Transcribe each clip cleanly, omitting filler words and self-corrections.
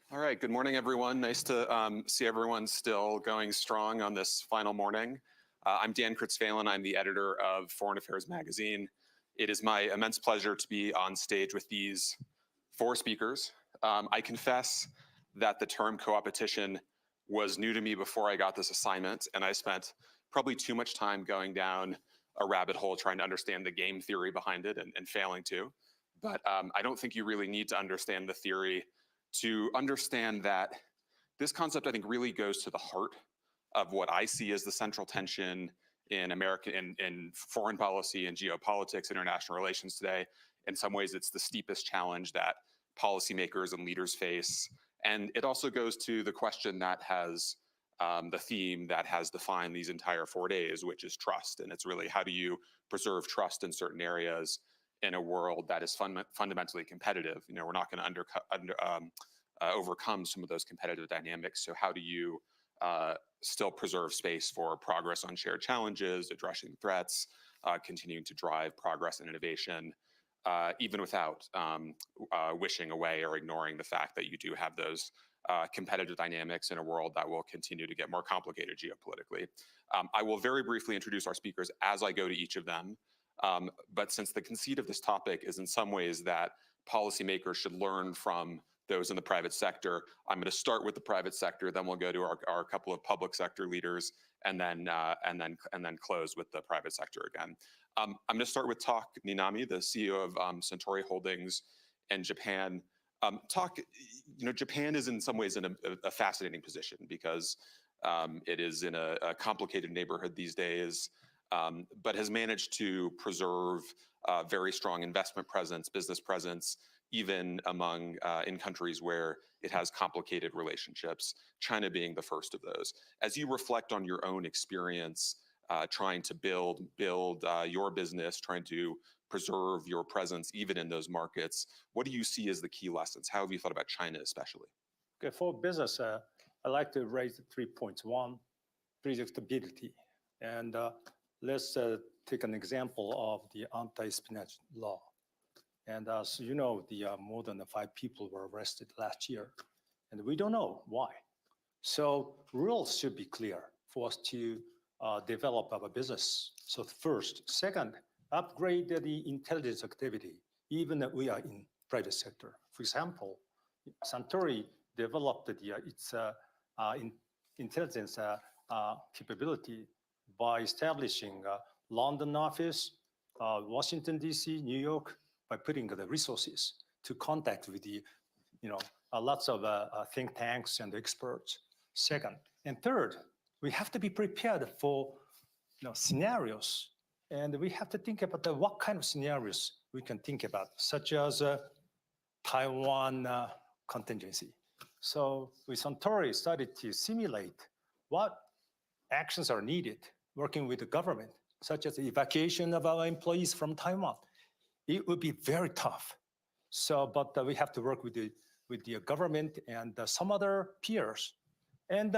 All right, good morning, everyone. Nice to see everyone still going strong on this final morning. I'm Dan Kurtz Phelan. I'm the editor of Foreign Affairs magazine. It is my immense pleasure to be on stage with these four speakers. I confess that the term co-opetition was new to me before I got this assignment, and I spent probably too much time going down a rabbit hole trying to understand the game theory behind it and failing to. But I don't think you really need to understand the theory to understand that this concept, I think, really goes to the heart of what I see as the central tension in in foreign policy and geopolitics, international relations today. In some ways, it's the steepest challenge that policymakers and leaders face. And it also goes to the question that has the theme that has defined these entire 4 days, which is trust. And it's really, how do you preserve trust in certain areas in a world that is fundamentally competitive? You know, we're not going to overcome some of those competitive dynamics. So how do you still preserve space for progress on shared challenges, addressing threats, continuing to drive progress and innovation, even without wishing away or ignoring the fact that you do have those competitive dynamics in a world that will continue to get more complicated geopolitically. I will very briefly introduce our speakers as I go to each of them. But since the conceit of this topic is in some ways that policymakers should learn from those in the private sector, I'm going to start with the private sector, then we'll go to our couple of public sector leaders, and then close with the private sector again. I'm going to start with Tak Ninami, the CEO of Suntory Holdings in Japan. Tak, Japan is in some ways in a fascinating position because it is in a complicated neighborhood these days. But has managed to preserve very strong investment presence, business presence, even in countries where it has complicated relationships, China being the first of those. As you reflect on your own experience trying to build your business, trying to preserve your presence even in those markets, what do you see as the key lessons? How have you thought about China especially? Okay, for business, I like to raise 3 points. One, predictability. And let's take an example of the anti-espionage law. And as you know, more than 5 people were arrested last year, and we don't know why. So rules should be clear for us to develop our business. So first. Second, upgrade the intelligence activity, even if we are in private sector. For example, Suntory developed its intelligence capability by establishing a London office, Washington, D.C., New York, by putting the resources to contact with lots of think tanks and experts. Second. And third, we have to be prepared for scenarios. And we have to think about what kind of scenarios we can think about, such as Taiwan contingency. So with Suntory started to simulate what actions are needed working with the government, such as the evacuation of our employees from Taiwan. It would be very tough. So, but we have to work with the government and some other peers. And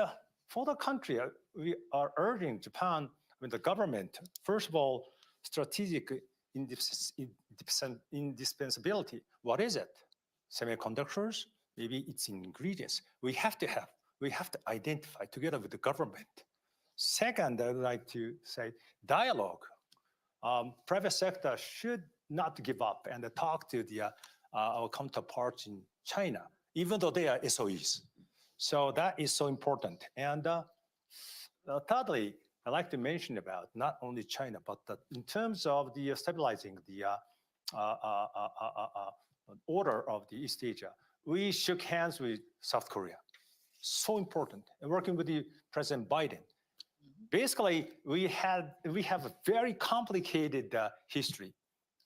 for the country, we are urging Japan, the government, first of all, strategic indispensability. What is it? Semiconductors? Maybe it's ingredients. We have to identify together with the government. Second, I'd like to say dialogue. Private sector should not give up and talk to our counterparts in China, even though they are SOEs. So that is so important. And thirdly, I'd like to mention about not only China, but in terms of the stabilizing the order of the East Asia, we shook hands with South Korea. So important. And working with the President Biden. Basically, we have a very complicated history,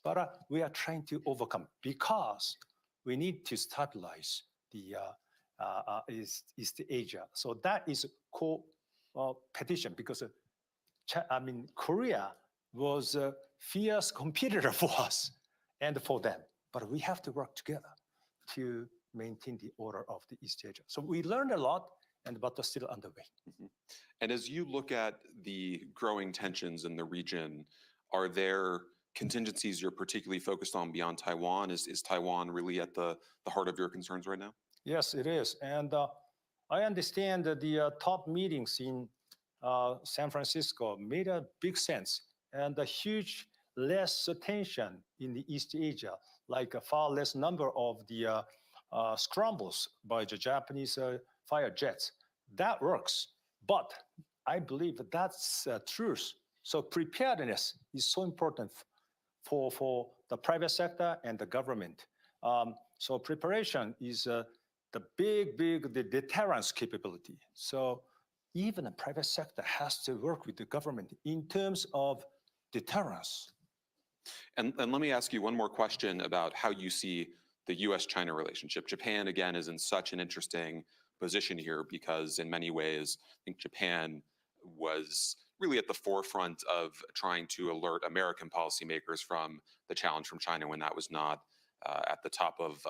but we are trying to overcome because we need to stabilize the East Asia. So that is a petition because Korea was a fierce competitor for us and for them, but we have to work together to maintain the order of the East Asia. So we learned a lot, but they're still underway. Mm-hmm. And as you look at the growing tensions in the region, are there contingencies you're particularly focused on beyond Taiwan? Is Taiwan really at the heart of your concerns right now? Yes, it is. And I understand that the top meetings in San Francisco made a big sense, and a huge less attention in the East Asia, like a far less number of the scrambles by the Japanese fire jets. That works, but I believe that's truth. So preparedness is so important for the private sector and the government. So preparation is the big the deterrence capability. So even the private sector has to work with the government in terms of deterrence. And let me ask you one more question about how you see the US-China relationship. Japan, again, is in such an interesting position here because in many ways, I think Japan was really at the forefront of trying to alert American policymakers from the challenge from China when that was not at the top of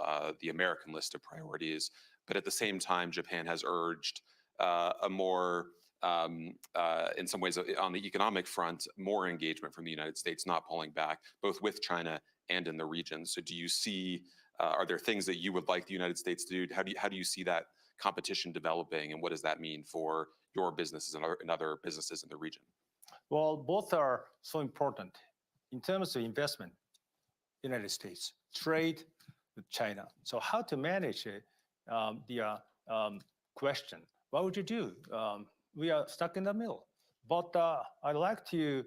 the American list of priorities. But at the same time, Japan has urged a more, in some ways on the economic front, more engagement from the United States, not pulling back, both with China and in the region. So do you see, are there things that you would like the United States to do? How do you see that competition developing, and what does that mean for your businesses and other businesses in the region? Well, both are so important. In terms of investment, United States, trade with China. So how to manage the question? What would you do? We are stuck in the middle. But I'd like to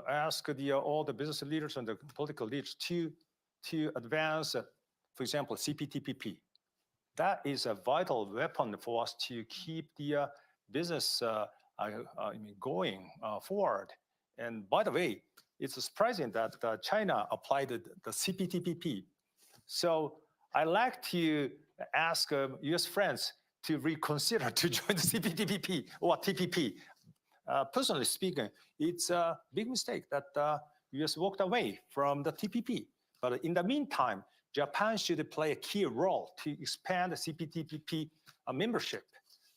ask all the business leaders and the political leaders to advance, for example, CPTPP. That is a vital weapon for us to keep the business going forward. And by the way, it's surprising that China applied the CPTPP. So I like to ask US friends to reconsider to join the CPTPP or TPP. Personally speaking, it's a big mistake that US walked away from the TPP. But in the meantime, Japan should play a key role to expand the CPTPP membership.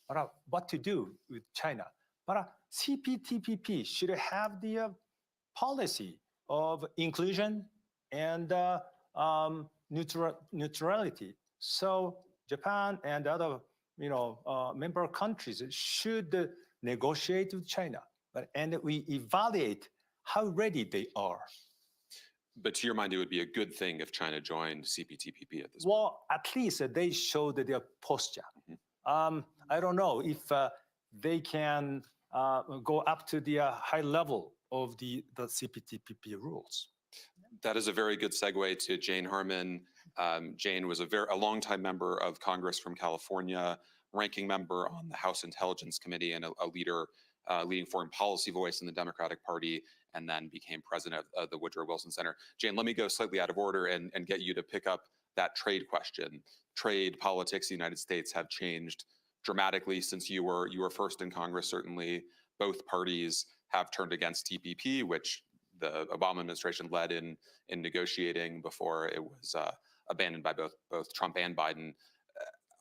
But what to do with China? But CPTPP should have the policy of inclusion and neutrality. So Japan and other member countries should negotiate with China, and we evaluate how ready they are. But to your mind, it would be a good thing if China joined CPTPP at this point? Well, at least they showed their posture. Mm-hmm. I don't know if they can go up to the high level of the CPTPP rules. That is a very good segue to Jane Harman. Jane was a longtime member of Congress from California, ranking member on the House Intelligence Committee, and a leading foreign policy voice in the Democratic Party, and then became president of the Woodrow Wilson Center. Jane, let me go slightly out of order and get you to pick up that trade question. Trade politics in the United States have changed dramatically since you were first in Congress. Certainly, both parties have turned against TPP, which the Obama administration led in negotiating before it was abandoned by both Trump and Biden.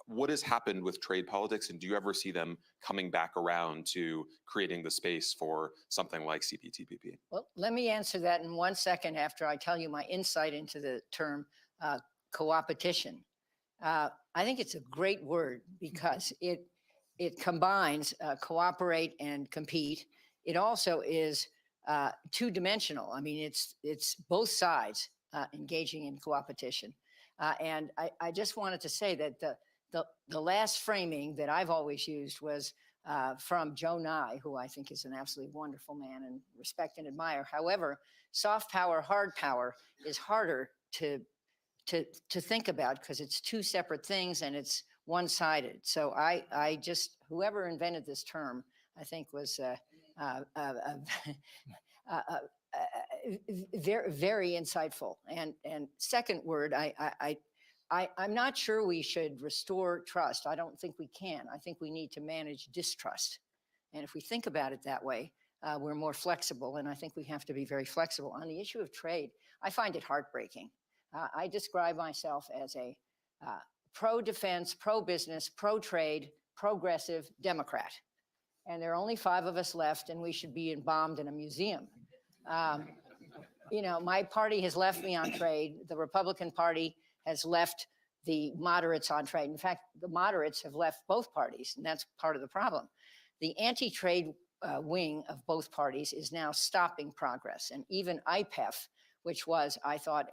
What has happened with trade politics, and do you ever see them coming back around to creating the space for something like CPTPP? Well, let me answer that in 1 second after I tell you my insight into the term coopetition. I think it's a great word because it combines cooperate and compete. It also is two-dimensional. I mean, it's both sides engaging in coopetition. And I just wanted to say that the last framing that I've always used was from Joe Nye, who I think is an absolutely wonderful man and respect and admire. However, soft power, hard power is harder to think about because it's two separate things and it's one-sided. So I just, whoever invented this term, I think was very, very insightful. And second word, I'm not sure we should restore trust. I don't think we can. I think we need to manage distrust. And if we think about it that way, we're more flexible. And I think we have to be very flexible. On the issue of trade, I find it heartbreaking. I describe myself as a pro-defense, pro-business, pro-trade, progressive Democrat. And there are only 5 of us left, and we should be embalmed in a museum. My party has left me on trade. The Republican Party has left the moderates on trade. In fact, the moderates have left both parties, and that's part of the problem. The anti-trade wing of both parties is now stopping progress. And even IPEF, which was, I thought,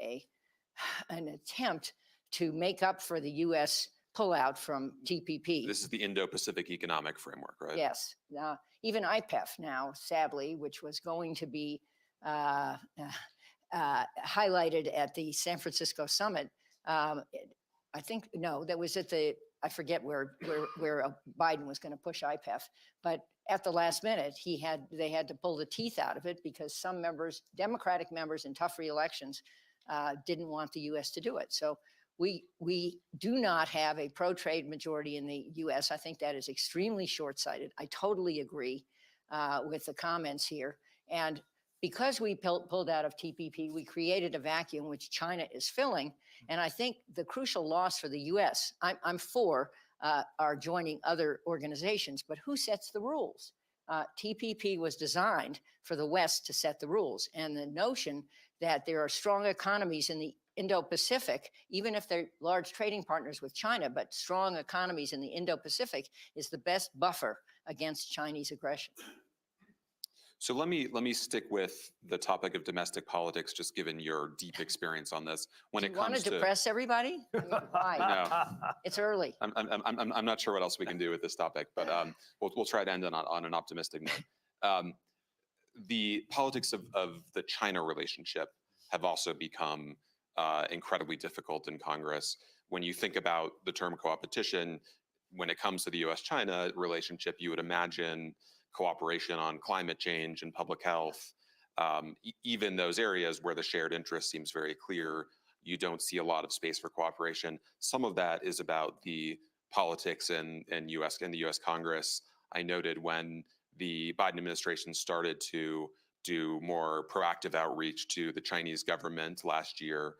an attempt to make up for the U.S. pullout from TPP. This is the Indo-Pacific Economic Framework, right? Yes. Even IPEF now, sadly, which was going to be highlighted at the San Francisco summit. I think, no, that was at the, I forget where Biden was going to push IPEF, but at the last minute, they had to pull the teeth out of it because some members, Democratic members in tough re-elections, didn't want the U.S. to do it. So we do not have a pro-trade majority in the U.S. I think that is extremely short-sighted. I totally agree with the comments here. And because we pulled out of TPP, we created a vacuum which China is filling. And I think the crucial loss for the U.S., I'm for our joining other organizations, but who sets the rules? TPP was designed for the West to set the rules. And the notion that there are strong economies in the Indo-Pacific, even if they're large trading partners with China, but strong economies in the Indo-Pacific is the best buffer against Chinese aggression. So let me stick with the topic of domestic politics, just given your deep experience on this. When it comes to, you want to depress everybody? I mean, why? No. It's early. I'm not sure what else we can do with this topic, but we'll try to end on an optimistic note. The politics of the China relationship have also become incredibly difficult in Congress. When you think about the term coopetition, when it comes to the U.S.-China relationship, you would imagine cooperation on climate change and public health, even those areas where the shared interest seems very clear, you don't see a lot of space for cooperation. Some of that is about the politics in the U.S. Congress. I noted when the Biden administration started to do more proactive outreach to the Chinese government last year,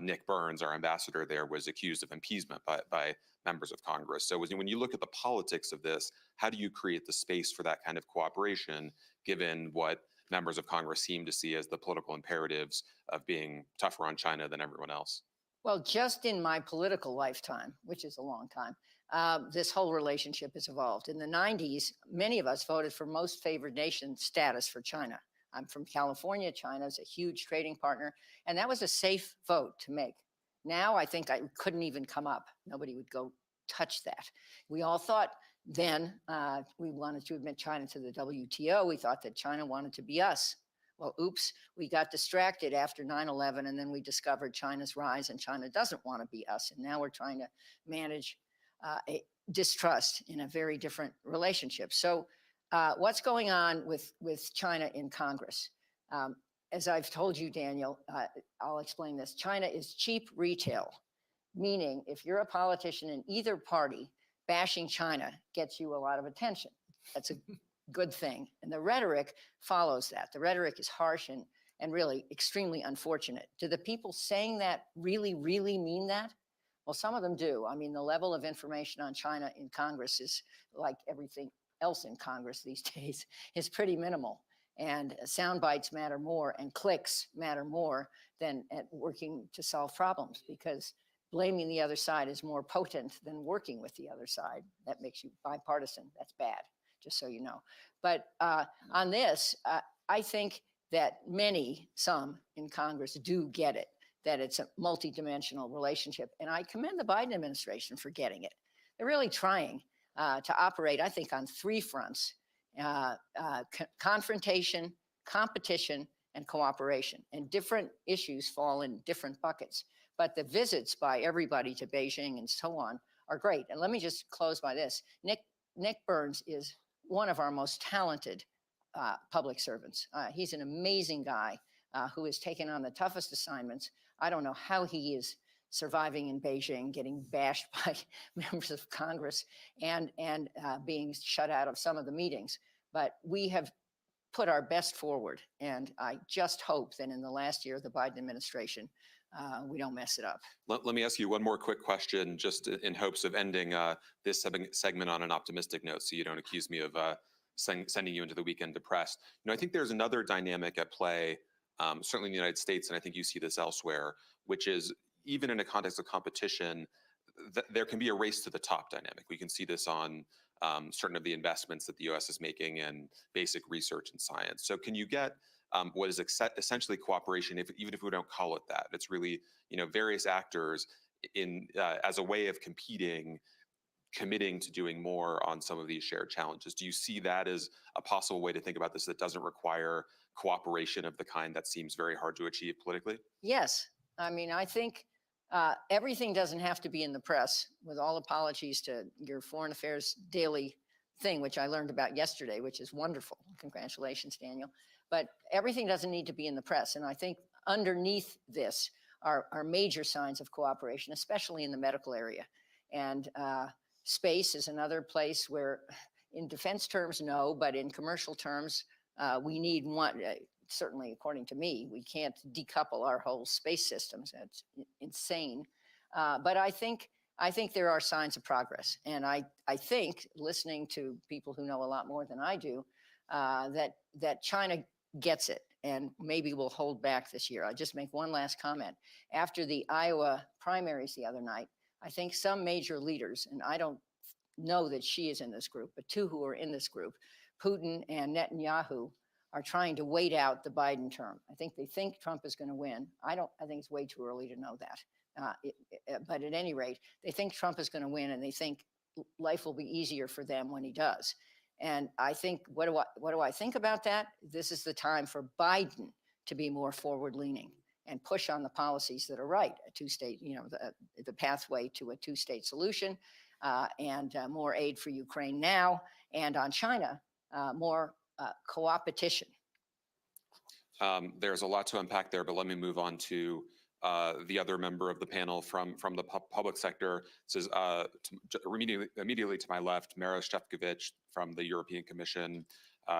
Nick Burns, our ambassador there, was accused of appeasement by members of Congress. So when you look at the politics of this, how do you create the space for that kind of cooperation, given what members of Congress seem to see as the political imperatives of being tougher on China than everyone else? Well, just in my political lifetime, which is a long time, this whole relationship has evolved. In the 90s, many of us voted for most favored nation status for China. I'm from California. China is a huge trading partner, and that was a safe vote to make. Now I think I couldn't even come up. Nobody would go touch that. We all thought then we wanted to admit China to the WTO. We thought that China wanted to be us. Well, oops, we got distracted after 9/11, and then we discovered China's rise, and China doesn't want to be us. And now we're trying to manage a distrust in a very different relationship. So what's going on with China in Congress? As I've told you, Daniel, I'll explain this. China is cheap retail, meaning if you're a politician in either party, bashing China gets you a lot of attention. That's a good thing. And the rhetoric follows that. The rhetoric is harsh and really extremely unfortunate. Do the people saying that really, really mean that? Well, some of them do. I mean, the level of information on China in Congress is like everything else in Congress these days, is pretty minimal. And sound bites matter more and clicks matter more than at working to solve problems, because blaming the other side is more potent than working with the other side. That makes you bipartisan. That's bad, just so you know. But on this, I think that some in Congress do get it, that it's a multidimensional relationship. And I commend the Biden administration for getting it. They're really trying to operate, I think, on three fronts: confrontation, competition, and cooperation. And different issues fall in different buckets. But the visits by everybody to Beijing and so on are great. And let me just close by this. Nick Burns is one of our most talented public servants. He's an amazing guy who has taken on the toughest assignments. I don't know how he is surviving in Beijing, getting bashed by members of Congress and being shut out of some of the meetings. But we have put our best forward. And I just hope that in the last year of the Biden administration, we don't mess it up. Let me ask you one more quick question, just in hopes of ending this segment on an optimistic note, so you don't accuse me of sending you into the weekend depressed. I think there's another dynamic at play, certainly in the United States, and I think you see this elsewhere, which is even in a context of competition, there can be a race to the top dynamic. We can see this on certain of the investments that the U.S. is making in basic research and science. So can you get what is essentially cooperation, even if we don't call it that? It's really, various actors in as a way of committing to doing more on some of these shared challenges. Do you see that as a possible way to think about this that doesn't require cooperation of the kind that seems very hard to achieve politically? Yes. I mean, I think everything doesn't have to be in the press, with all apologies to your Foreign Affairs Daily thing, which I learned about yesterday, which is wonderful. Congratulations, Daniel. But everything doesn't need to be in the press. And I think underneath this are major signs of cooperation, especially in the medical area. And space is another place where, in defense terms, no, but in commercial terms, we need one. Certainly, according to me, we can't decouple our whole space systems. That's insane. But I think there are signs of progress. And I think, listening to people who know a lot more than I do, that China gets it and maybe will hold back this year. I'll just make one last comment. After the Iowa primaries the other night, I think some major leaders, and I don't know that Xi is in this group, but two who are in this group, Putin and Netanyahu, are trying to wait out the Biden term. I think they think Trump is going to win. I think it's way too early to know that. But at any rate, they think Trump is going to win, and they think life will be easier for them when he does. And I think, what do I think about that? This is the time for Biden to be more forward-leaning and push on the policies that are right. A two-state, the pathway to a two-state solution, and more aid for Ukraine now, and on China, more co-opetition. There's a lot to unpack there, but let me move on to the other member of the panel from the public sector. This is immediately to my left, Maros Sefcovic from the European Commission,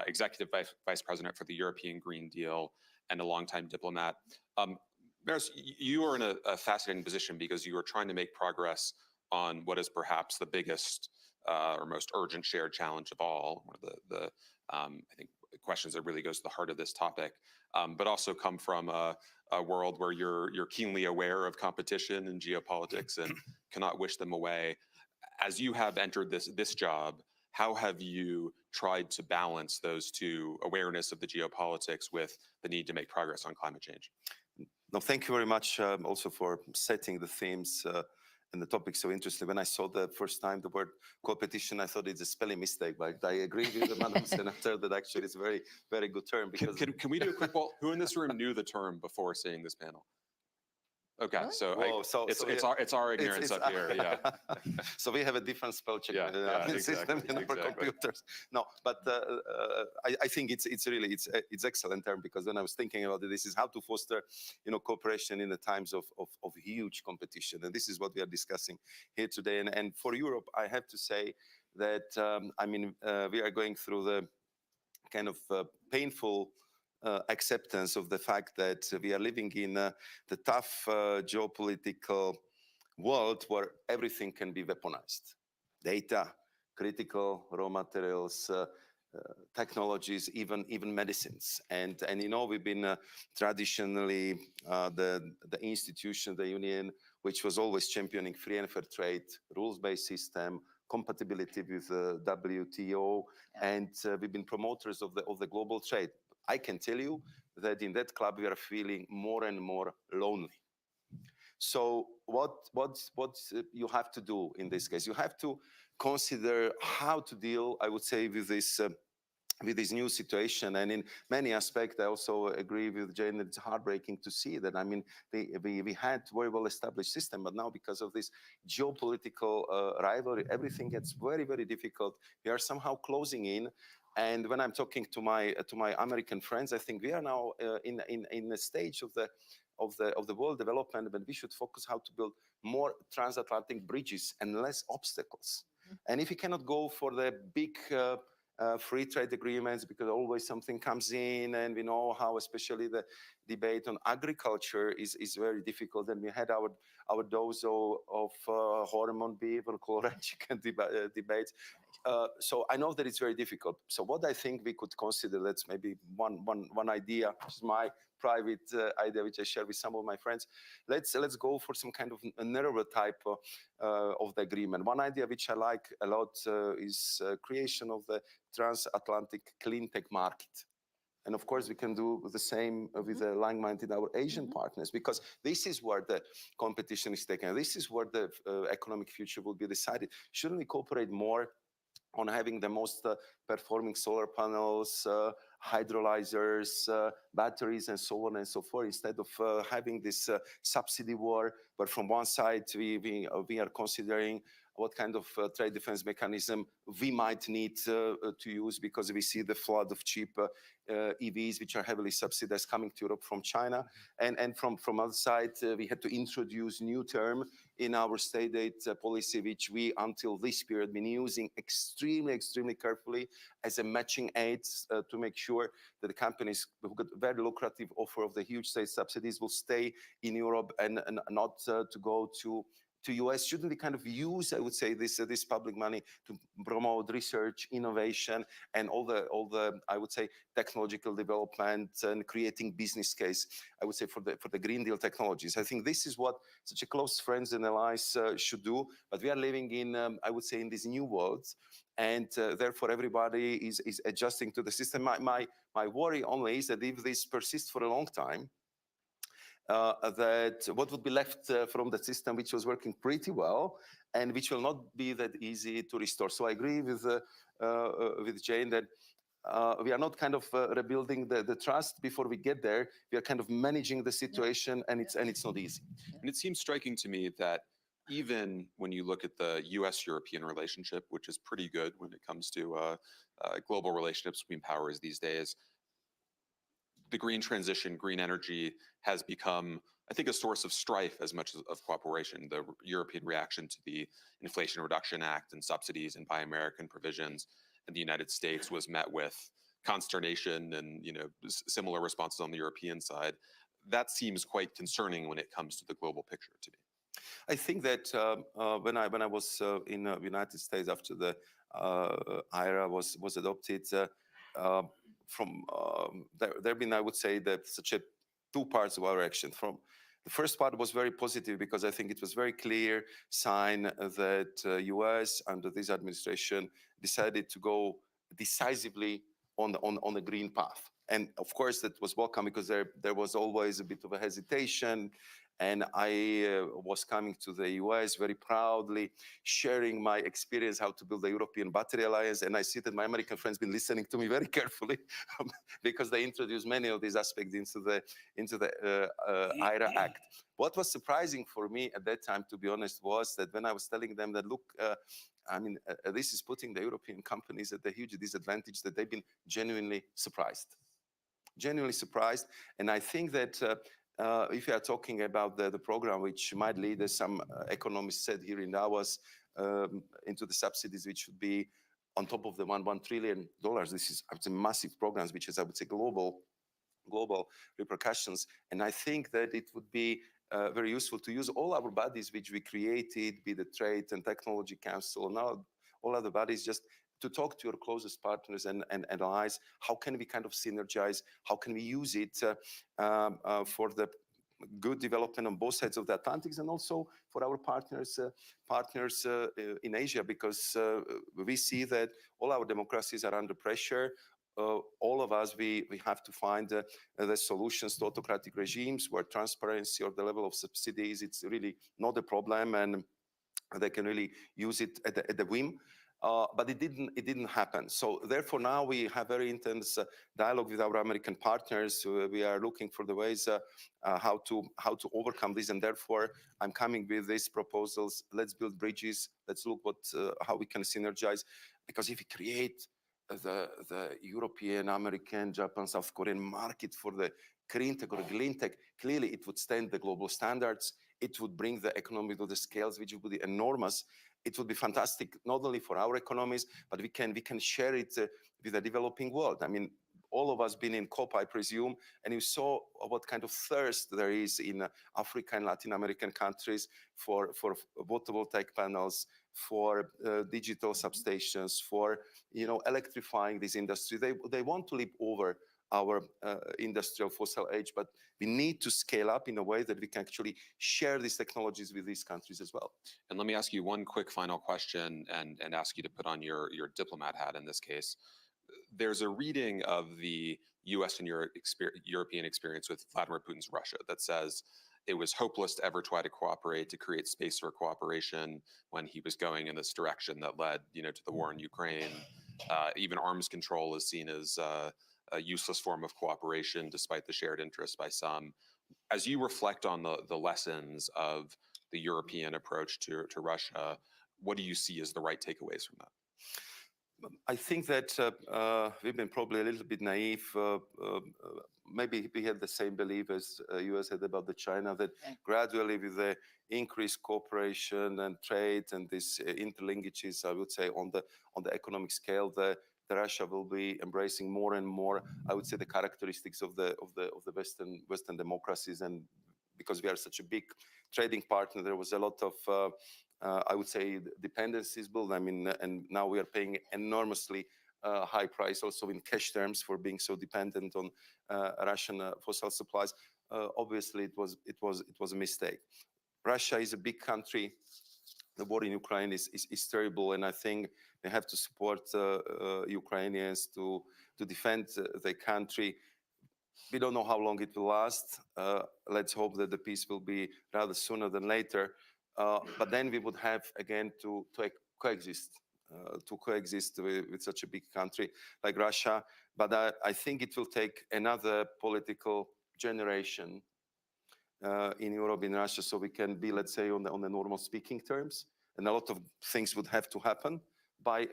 Executive Vice President for the European Green Deal, and a longtime diplomat. Maros, you are in a fascinating position because you are trying to make progress on what is perhaps the biggest or most urgent shared challenge of all, one of the I think questions that really goes to the heart of this topic, but also come from a world where you're keenly aware of competition and geopolitics and cannot wish them away. As you have entered this job, how have you tried to balance those two, awareness of the geopolitics with the need to make progress on climate change? No, thank you very much also for setting the themes and the topic so interesting. When I saw the first time the word competition, I thought it's a spelling mistake, but I agree with the Madam Senator that actually it's a very, very good term. Because can we do a quick poll? Who in this room knew the term before seeing this panel? Okay, Really? so, it's our ignorance up here. Yeah. So we have a different spell check system in our computers. No, but I think it's really excellent term, because when I was thinking about it, this is how to foster cooperation in the times of huge competition, and this is what we are discussing here today. And for Europe, I have to say that we are going through the kind of painful acceptance of the fact that we are living in the tough geopolitical world where everything can be weaponized. Data, critical raw materials, technologies, even medicines. And we've been traditionally the institution, the union, which was always championing free and fair trade, rules-based system, compatibility with the WTO, and we've been promoters of the global trade. I can tell you that in that club we are feeling more and more lonely. So what you have to do in this case? You have to consider how to deal, I would say, with this new situation. And in many aspects, I also agree with Jane that it's heartbreaking to see that. I mean, we had very well established system, but now because of this geopolitical rivalry, everything gets very, very difficult. We are somehow closing in. And when I'm talking to my American friends, I think we are now in a stage of the world development, but we should focus how to build more transatlantic bridges and less obstacles. Mm-hmm. And if you cannot go for the big free trade agreements, because always something comes in, and we know how especially the debate on agriculture is very difficult. And we had our dose of hormone beef or chlorine chicken debates. So I know that it's very difficult. So what I think we could consider, that's maybe one idea, which is my private idea which I share with some of my friends. Let's go for some kind of a narrower type of the agreement. One idea which I like a lot is creation of the transatlantic clean tech market. And of course, we can do the same with alignment in our Asian partners, because this is where the competition is taken. This is where the economic future will be decided. Shouldn't we cooperate more on having the most performing solar panels, hydrolyzers, batteries, and so on and so forth, instead of having this subsidy war, where from one side we are considering what kind of trade defense mechanism we might need to use, because we see the flood of cheap EVs, which are heavily subsidized, coming to Europe from China. And from other side, we had to introduce new term in our state aid policy, which we, until this period, been using extremely carefully as a matching aid to make sure that the companies who got very lucrative offer of the huge state subsidies will stay in Europe and not to go to US. Shouldn't we kind of use, I would say, this public money to promote research, innovation, and all the I would say technological development and creating business case, I would say, for the Green Deal technologies. I think this is what such a close friends and allies should do. But we are living in, I would say, in this new world, and therefore everybody is adjusting to the system. My worry only is that if this persists for a long time, that what would be left from the system which was working pretty well and which will not be that easy to restore. So I agree with Jane that we are not kind of rebuilding the trust before we get there. We are kind of managing the situation, and it's not easy. And it seems striking to me that even when you look at the US-European relationship, which is pretty good when it comes to global relationships between powers these days, the green transition, green energy has become, I think, a source of strife as much as of cooperation. The European reaction to the Inflation Reduction Act and subsidies and Buy American provisions in the United States was met with consternation and similar responses on the European side. That seems quite concerning when it comes to the global picture to me. I think that when I was in the United States after the IRA was adopted, there have been, I would say, that such a two parts of our action. From the first part was very positive, because I think it was very clear sign that US under this administration decided to go decisively on the green path. And of course that was welcome, because there was always a bit of a hesitation. And I was coming to the US very proudly, sharing my experience how to build the European Battery Alliance. And I see that my American friends have been listening to me very carefully because they introduced many of these aspects into the IRA Act. What was surprising for me at that time, to be honest, was that when I was telling them that, look, this is putting the European companies at a huge disadvantage, that they've been genuinely surprised. Genuinely surprised. And I think that if you are talking about the program, which might lead, as some economists said here in Davos, into the subsidies, which would be on top of the $1 trillion. This is, I would say, massive programs, which is, I would say, global repercussions. And I think that it would be very useful to use all our bodies which we created, be the Trade and Technology Council, and all other bodies, just to talk to your closest partners and allies. How can we kind of synergize? How can we use it for the good development on both sides of the Atlantic, and also for our partners in Asia, because we see that all our democracies are under pressure. All of us, we have to find the solutions to autocratic regimes where transparency or the level of subsidies, it's really not a problem, and they can really use it at the whim. But it didn't happen. So therefore, now we have very intense dialogue with our American partners. We are looking for the ways how to overcome this, and therefore I'm coming with these proposals. Let's build bridges. Let's look how we can synergize, because if we create the European, American, Japan, South Korean market for the green tech or green tech, clearly it would stand the global standards. It would bring the economy to the scales, which would be enormous. It would be fantastic, not only for our economies, but we can share it with the developing world. I mean, all of us been in COP, I presume, and you saw what kind of thirst there is in Africa and Latin American countries for photovoltaic panels, for digital substations, for electrifying this industry. They want to leap over our industrial fossil age, but we need to scale up in a way that we can actually share these technologies with these countries as well. And let me ask you one quick final question and ask you to put on your diplomat hat in this case. There's a reading of the US and European experience with Vladimir Putin's Russia that says it was hopeless to ever try to cooperate, to create space for cooperation when he was going in this direction that led, to the war in Ukraine. Even arms control is seen as a useless form of cooperation, despite the shared interest by some. As you reflect on the lessons of the European approach to Russia, what do you see as the right takeaways from that? I think that we've been probably a little bit naive. Maybe we had the same belief as US had about the China, that gradually with the increased cooperation and trade and these interlinkages, I would say on the economic scale, the Russia will be embracing more and more, I would say, the characteristics of the Western democracies. And because we are such a big trading partner, there was a lot of I would say dependencies built. I mean, and now we are paying enormously high price also in cash terms for being so dependent on Russian fossil supplies. Obviously, it was a mistake. Russia is a big country. The war in Ukraine is terrible, and I think they have to support Ukrainians to defend their country. We don't know how long it will last. Let's hope that the peace will be rather sooner than later. But then we would have again to coexist with such a big country like Russia. But I think it will take another political generation in Europe, in Russia, so we can be, let's say, on the normal speaking terms. And a lot of things would have to happen by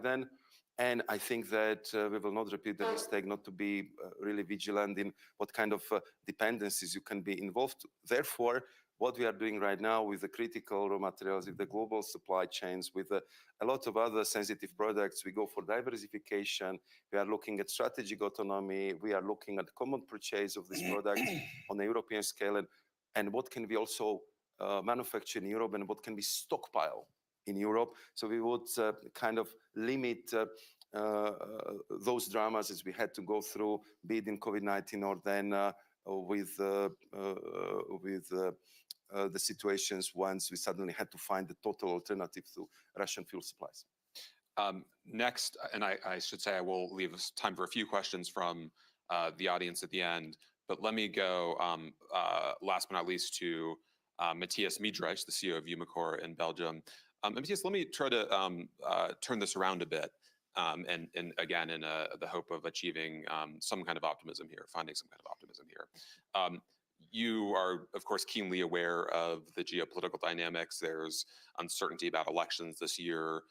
then. And I think that we will not repeat the mistake not to be really vigilant in what kind of dependencies you can be involved. Therefore, what we are doing right now with the critical raw materials, with the global supply chains, with a lot of other sensitive products, we go for diversification. We are looking at strategic autonomy. We are looking at common purchase of these products on a European scale, and what can we also manufacture in Europe and what can be stockpiled in Europe. So we would kind of limit those dramas as we had to go through, be it in COVID-19 or then with the situations once we suddenly had to find a total alternative to Russian fuel supplies. Next, and I should say I will leave time for a few questions from the audience at the end, but let me go last but not least to Mathias Miedreich, the CEO of Umicore in Belgium. Mathias, let me try to turn this around a bit, and again, in the hope of achieving some kind of optimism here, finding some kind of optimism here. You are, of course, keenly aware of the geopolitical dynamics. There's uncertainty about elections this year.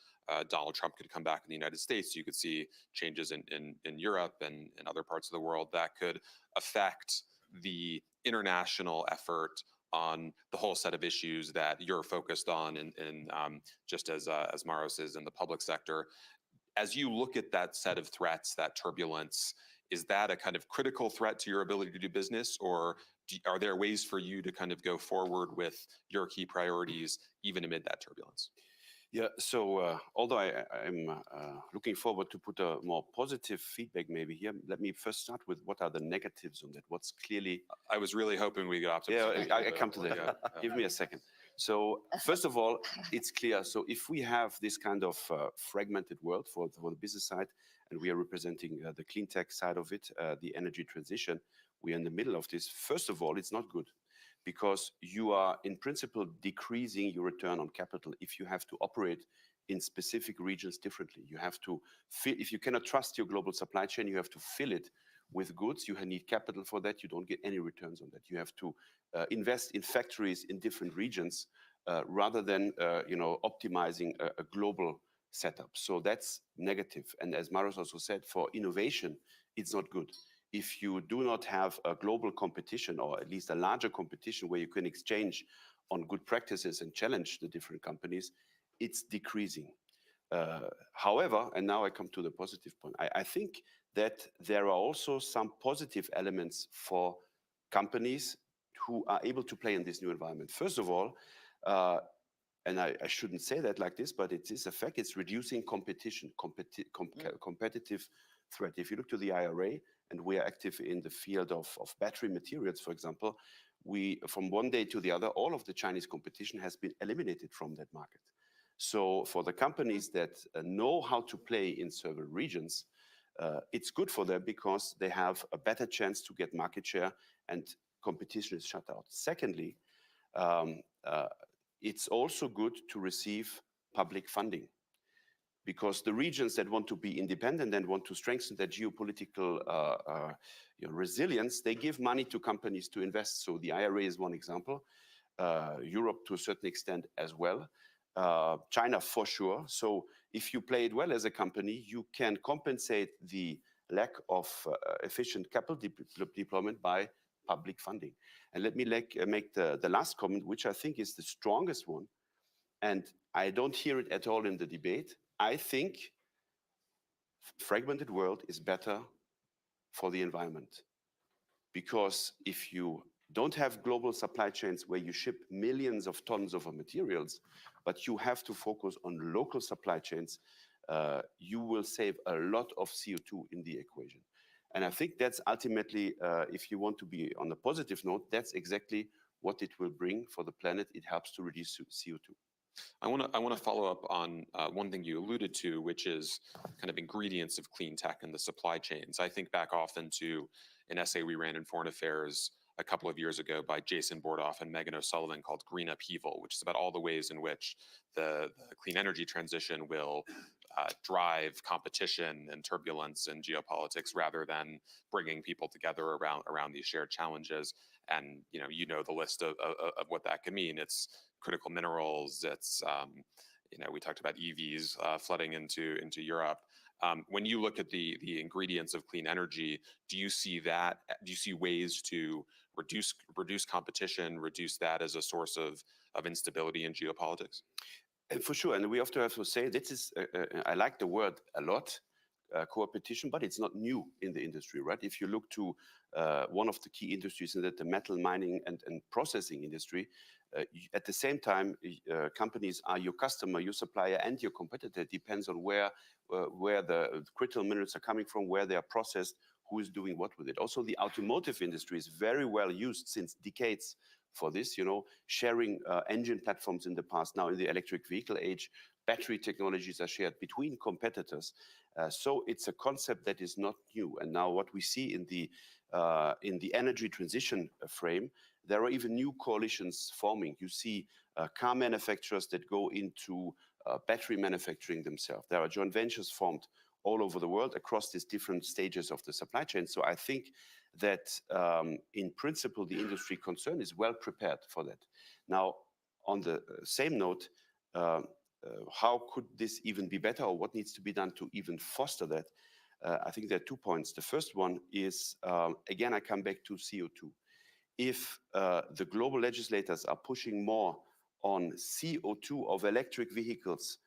Donald Trump could come back in the United States. You could see changes in Europe and in other parts of the world that could affect the international effort on the whole set of issues that you're focused on, and just as Maros is in the public sector. As you look at that set of threats, that turbulence, is that a kind of critical threat to your ability to do business, or are there ways for you to kind of go forward with your key priorities even amid that turbulence? Yeah, so although I'm looking forward to put a more positive feedback maybe here, let me first start with what are the negatives on that. What's clearly... I was really hoping we got optimism. Yeah, I come to that. Yeah. Give me a second. So first of all, it's clear. So if we have this kind of fragmented world for the business side, and we are representing the clean tech side of it, the energy transition, we are in the middle of this. First of all, it's not good, because you are in principle decreasing your return on capital if you have to operate in specific regions differently. You have to if you cannot trust your global supply chain, you have to fill it with goods. You need capital for that. You don't get any returns on that. You have to invest in factories in different regions rather than optimizing a global setup. So that's negative. And as Maros also said, for innovation, it's not good. If you do not have a global competition, or at least a larger competition where you can exchange on good practices and challenge the different companies, it's decreasing. However, and now I come to the positive point, I think that there are also some positive elements for companies who are able to play in this new environment. First of all, and I shouldn't say that like this, but it is a fact, it's reducing competition, competitive threat. If you look to the IRA, and we are active in the field of battery materials, for example, from one day to the other, all of the Chinese competition has been eliminated from that market. So for the companies that know how to play in several regions, it's good for them because they have a better chance to get market share and competition is shut out. Secondly, it's also good to receive public funding, because the regions that want to be independent and want to strengthen their geopolitical resilience, they give money to companies to invest. So the IRA is one example, Europe to a certain extent as well, China for sure. So if you play it well as a company, you can compensate the lack of efficient capital deployment by public funding. And let me make the last comment, which I think is the strongest one, and I don't hear it at all in the debate. I think fragmented world is better for the environment, because if you don't have global supply chains where you ship millions of tons of materials, but you have to focus on local supply chains, you will save a lot of CO2 in the equation. And I think that's ultimately, if you want to be on a positive note, that's exactly what it will bring for the planet. It helps to reduce CO2. I want to follow up on one thing you alluded to, which is kind of ingredients of clean tech and the supply chains. I think back often to an essay we ran in Foreign Affairs a couple of years ago by Jason Bordoff and Megan O'Sullivan called Green Upheaval, which is about all the ways in which the clean energy transition will drive competition and turbulence in geopolitics rather than bringing people together around these shared challenges. And you know the list of what that can mean. It's critical minerals. It's we talked about EVs flooding into Europe. When you look at the ingredients of clean energy, do you see ways to reduce competition, reduce that as a source of instability in geopolitics? And for sure, and we often have to say this is, I like the word a lot, co-opetition, but it's not new in the industry, right? If you look to one of the key industries, in that the metal mining and processing industry, at the same time, companies are your customer, your supplier, and your competitor. It depends on where the critical minerals are coming from, where they are processed, who is doing what with it. Also, the automotive industry is very well used since decades for this, sharing engine platforms in the past. Now in the electric vehicle age, battery technologies are shared between competitors. So it's a concept that is not new. And now what we see in the energy transition frame, there are even new coalitions forming. You see car manufacturers that go into battery manufacturing themselves. There are joint ventures formed all over the world across these different stages of the supply chain. So I think that in principle, the industry concerned is well prepared for that. Now, on the same note, how could this even be better, or what needs to be done to even foster that? I think there are 2 points. The first one is, again, I come back to CO2. If the global legislators are pushing more on CO2 of electric vehicles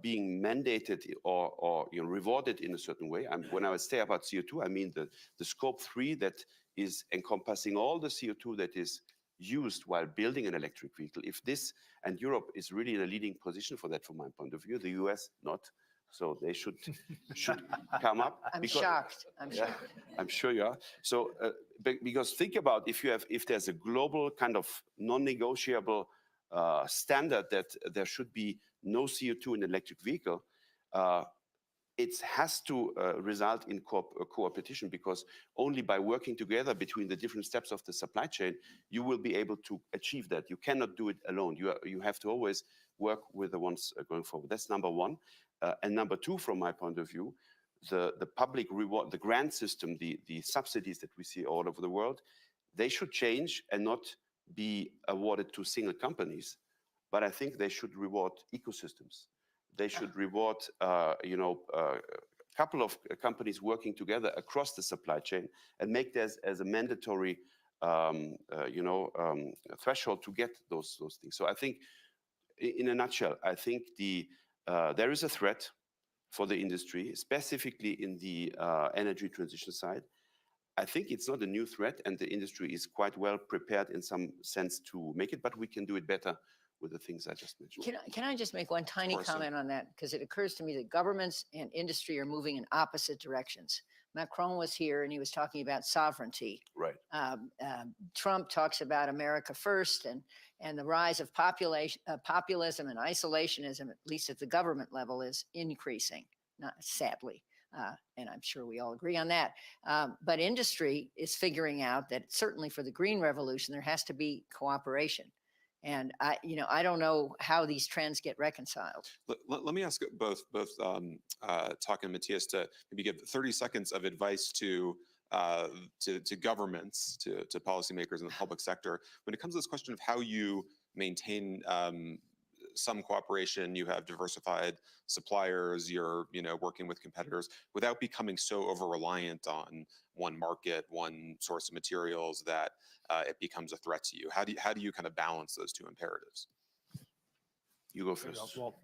being mandated or rewarded in a certain way. When I say about CO2, I mean the scope 3 that is encompassing all the CO2 that is used while building an electric vehicle. If this, and Europe is really in a leading position for that from my point of view, the US not. So they should come up. I'm shocked. I'm sure you are. So because think about if there's a global kind of non-negotiable standard that there should be no CO2 in an electric vehicle, it has to result in co-opetition, because only by working together between the different steps of the supply chain, you will be able to achieve that. You cannot do it alone. You have to always work with the ones going forward. That's number one. And number two, from my point of view, the public reward, the grant system, the subsidies that we see all over the world, they should change and not be awarded to single companies, but I think they should reward ecosystems. They should reward, a couple of companies working together across the supply chain and make this as a mandatory, threshold to get those things. So I think, in a nutshell, I think there is a threat for the industry, specifically in the energy transition side. I think it's not a new threat, and the industry is quite well prepared in some sense to make it, but we can do it better with the things I just mentioned. Can I just make one tiny comment on that? Because it occurs to me that governments and industry are moving in opposite directions. Macron was here and he was talking about sovereignty. Right. Trump talks about America first, and the rise of populism and isolationism, at least at the government level, is increasing, not sadly. And I'm sure we all agree on that. But industry is figuring out that certainly for the green revolution, there has to be cooperation. And I don't know how these trends get reconciled. Let me ask both Tuck and Mathias to maybe give 30 seconds of advice to governments, to policymakers in the public sector when it comes to this question of how you maintain some cooperation. You have diversified suppliers. You're working with competitors without becoming so over-reliant on one market, one source of materials that it becomes a threat to you. How do you kind of balance those two imperatives? You go first. Well,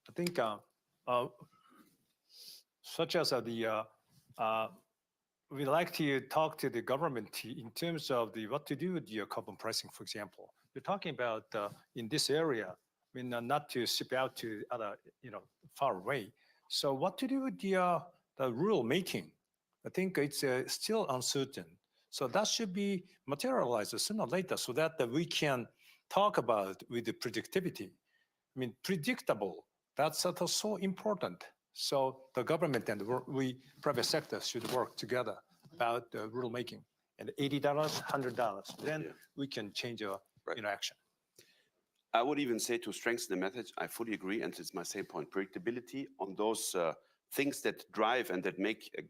I think such as we like to talk to the government in terms of what to do with the carbon pricing, for example. You're talking about in this area, I mean, not to ship out to other, far away. So what to do with the rule making? I think it's still uncertain. So that should be materialized sooner or later so that we can talk about with the predictability. I mean, predictable, that's so important. So the government and we private sector should work together about the rule making. And $80, $100, then we can change our action. I would even say to strengthen the message, I fully agree, and it's my same point, predictability on those things that drive and that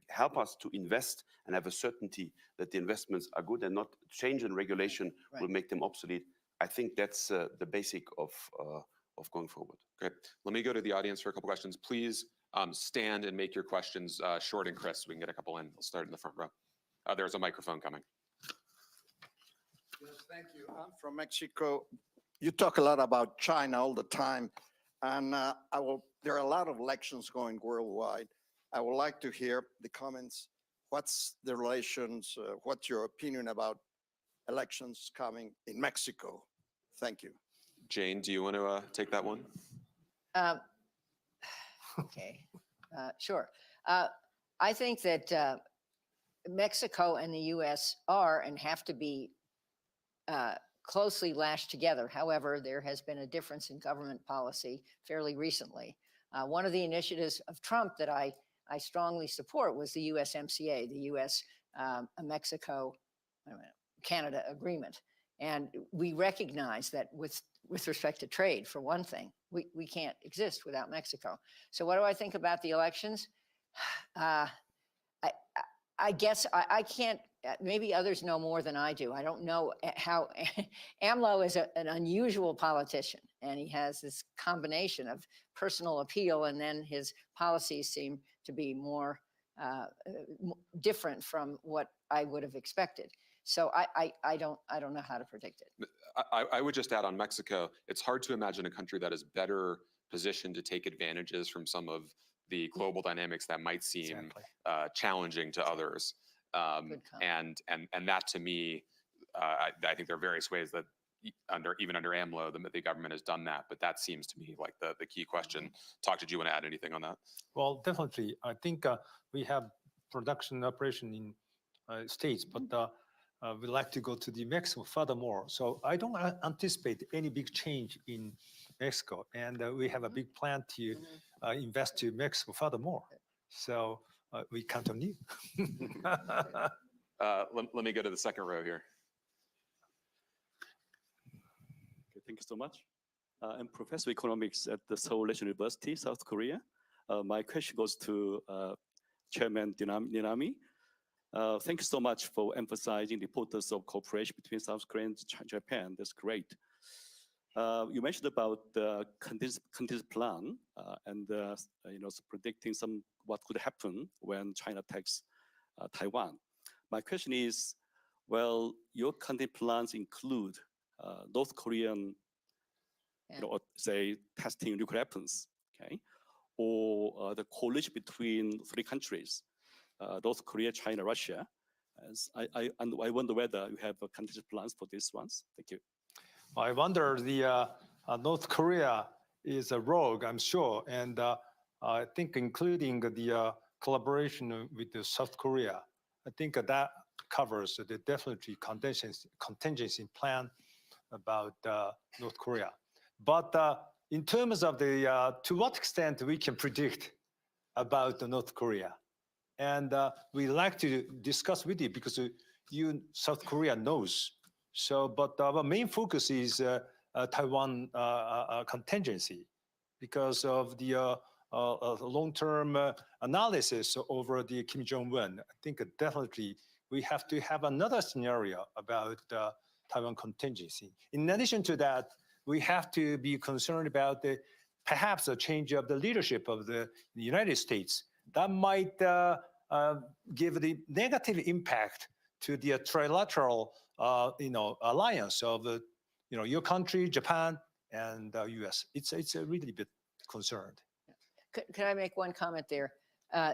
help us to invest and have a certainty that the investments are good and not change in regulation will make them obsolete. I think that's the basic of going forward. Great. Let me go to the audience for a couple questions. Please stand and make your questions short and crisp. We can get a couple in. We'll start in the front row. There's a microphone coming. Yes, thank you. I'm from Mexico. You talk a lot about China all the time, and there are a lot of elections going worldwide. I would like to hear the comments. What's the relations? What's your opinion about elections coming in Mexico? Thank you. Jane, do you want to take that one? Okay, sure. I think that Mexico and the U.S. are and have to be closely lashed together. However, there has been a difference in government policy fairly recently. One of the initiatives of Trump that I strongly support was the USMCA, the U.S.-Mexico-Canada agreement. And we recognize that with respect to trade, for one thing, we can't exist without Mexico. So what do I think about the elections? I guess I can't, maybe others know more than I do. I don't know how, AMLO is an unusual politician, and he has this combination of personal appeal, and then his policies seem to be more different from what I would have expected. So I don't know how to predict it. I would just add on Mexico, it's hard to imagine a country that is better positioned to take advantages from some of the global dynamics that might seem challenging to others. And that to me, I think there are various ways that even under AMLO, the government has done that, but that seems to me like the key question. Tuck, did you want to add anything on that? Well, definitely. I think we have production operation in States, but we'd like to go to the Mexico furthermore. So I don't anticipate any big change in Mexico, and we have a big plan to invest to Mexico furthermore. So we count on you. Let me go to the second row here. Okay, thank you so much. I'm Professor of Economics at the Seoul National University, South Korea. My question goes to Chairman Ninami. Thank you so much for emphasizing the importance of cooperation between South Korea and Japan. That's great. You mentioned about the contingency plan and predicting what could happen when China attacks Taiwan. My question is, well, your contingency plans include North Korean, say, testing nuclear weapons, okay, or the coalition between three countries. North Korea, China, Russia. I wonder whether you have contingency plans for these ones. Thank you. I wonder the North Korea is a rogue, I'm sure, and I think including the collaboration with the South Korea. I think that covers the definitely contingency plan about North Korea. But in terms of the to what extent we can predict about North Korea, and we like to discuss with you because you South Korea knows. So, but our main focus is Taiwan contingency because of the long-term analysis over the Kim Jong-un. I think definitely we have to have another scenario about Taiwan contingency. In addition to that, we have to be concerned about perhaps a change of the leadership of the United States that might give the negative impact to the trilateral, alliance of your country, Japan, and U.S. It's a really bit concerned. Could I make one comment there?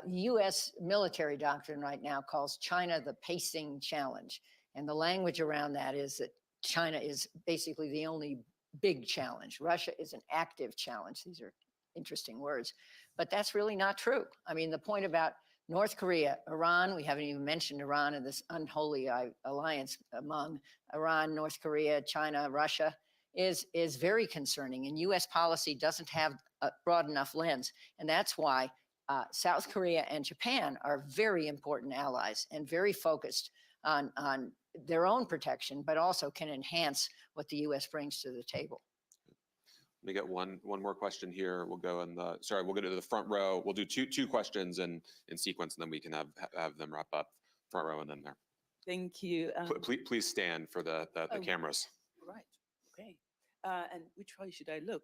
U.S. military doctrine right now calls China the pacing challenge. And the language around that is that China is basically the only big challenge. Russia is an active challenge. These are interesting words, but that's really not true. I mean, the point about North Korea, Iran, we haven't even mentioned Iran in this unholy alliance among Iran, North Korea, China, Russia is very concerning. And U.S. policy doesn't have a broad enough lens. And that's why South Korea and Japan are very important allies and very focused on their own protection, but also can enhance what the U.S. brings to the table. Let me get one more question here. We'll go we'll go to the front row. We'll do two questions in sequence, and then we can have them wrap up. Front row and then there. Thank you. Please stand for the cameras. Right. Okay. And which way should I look?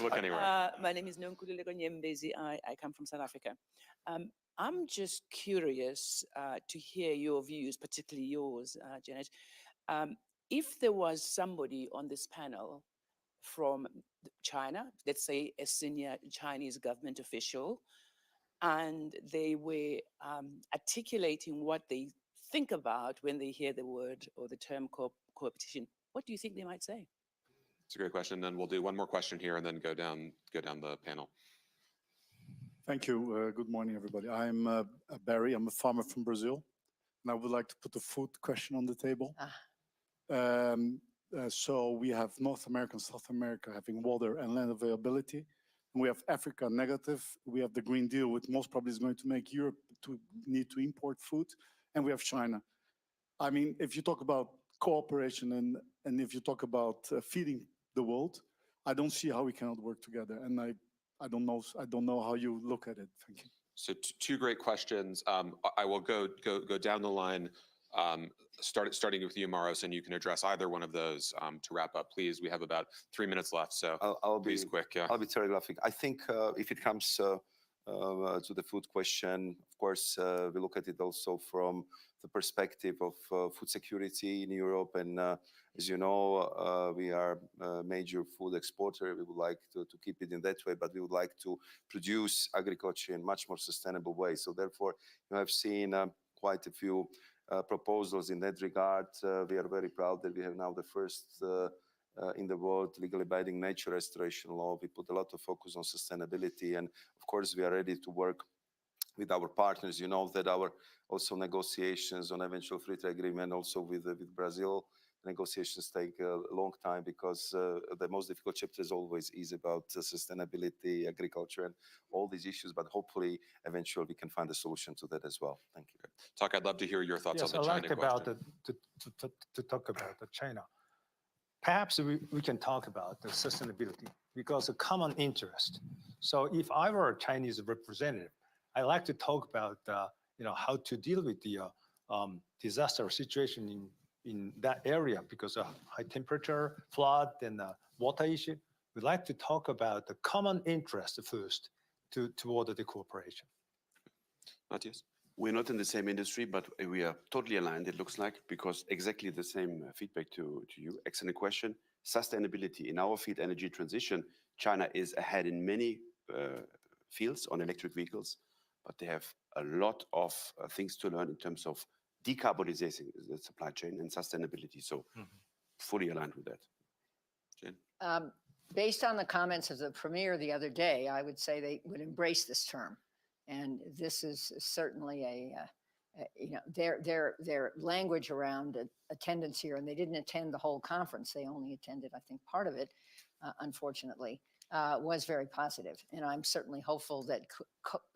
Look anywhere. My name is Nonkululeko Nyembezi. I come from South Africa. I'm just curious to hear your views, particularly yours, Janet. If there was somebody on this panel from China, let's say a senior Chinese government official, and they were articulating what they think about when they hear the word or the term co-opetition, what do you think they might say? It's a great question. Then we'll do one more question here and then go down the panel. Thank you. Good morning, everybody. I'm Barry. I'm a farmer from Brazil, and I would like to put a food question on the table. So we have North America and South America having water and land availability, and we have Africa negative. We have the Green Deal, which most probably is going to make Europe to need to import food, and we have China. I mean, if you talk about cooperation and if you talk about feeding the world, I don't see how we cannot work together, and I don't know how you look at it. Thank you. So two great questions. I will go down the line, starting with you, Maros, and you can address either one of those to wrap up, please. We have about 3 minutes left, so please quick. Yeah. I'll be telegraphic. I think if it comes to the food question, of course, we look at it also from the perspective of food security in Europe. And as you know, we are a major food exporter. We would like to keep it in that way, but we would like to produce agriculture in much more sustainable way. So therefore, you have seen quite a few proposals in that regard. We are very proud that we have now the first in the world legally binding nature restoration law. We put a lot of focus on sustainability, and of course we are ready to work with our partners. You know that our also negotiations on eventual free trade agreement also with Brazil, negotiations take a long time because the most difficult chapter is always about sustainability, agriculture, and all these issues. But hopefully, eventually, we can find a solution to that as well. Thank you. Talk. I'd love to hear your thoughts on the China question. To talk about China. Perhaps we can talk about the sustainability because a common interest. So if I were a Chinese representative, I like to talk about how to deal with the disaster situation in that area because of high temperature, flood, and water issue. We'd like to talk about the common interest first toward the cooperation. Mathias? We're not in the same industry, but we are totally aligned, it looks like, because exactly the same feedback to you. Excellent question. Sustainability. In our field, energy transition, China is ahead in many fields on electric vehicles, but they have a lot of things to learn in terms of decarbonizing the supply chain and sustainability. So fully aligned with that. Jane? Based on the comments of the premier the other day, I would say they would embrace this term. And this is certainly their language around attendance here, and they didn't attend the whole conference. They only attended, I think, part of it, unfortunately, was very positive. And I'm certainly hopeful that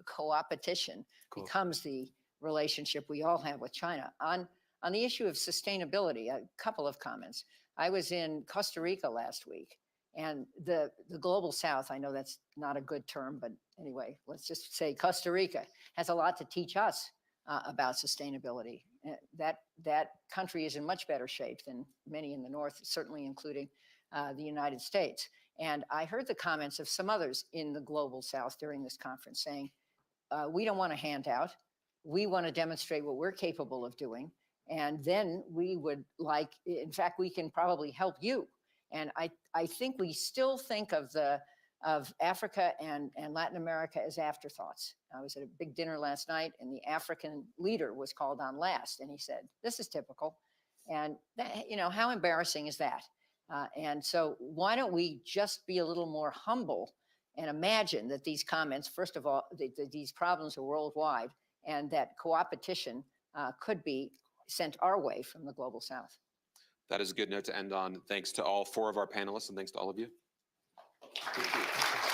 co-opetition becomes the relationship we all have with China. On the issue of sustainability, a couple of comments. I was in Costa Rica last week, and the global South, I know that's not a good term, but anyway, let's just say Costa Rica has a lot to teach us about sustainability. That country is in much better shape than many in the North, certainly including the United States. And I heard the comments of some others in the global South during this conference saying, we don't want a handout. We want to demonstrate what we're capable of doing. And then we would like, in fact, we can probably help you. And I think we still think of Africa and Latin America as afterthoughts. I was at a big dinner last night, and the African leader was called on last, and he said, "This is typical." And that, how embarrassing is that? And so why don't we just be a little more humble and imagine that these comments, first of all, these problems are worldwide, and that co-opetition could be sent our way from the global South. That is a good note to end on. Thanks to all four of our panelists, and thanks to all of you. Thank you.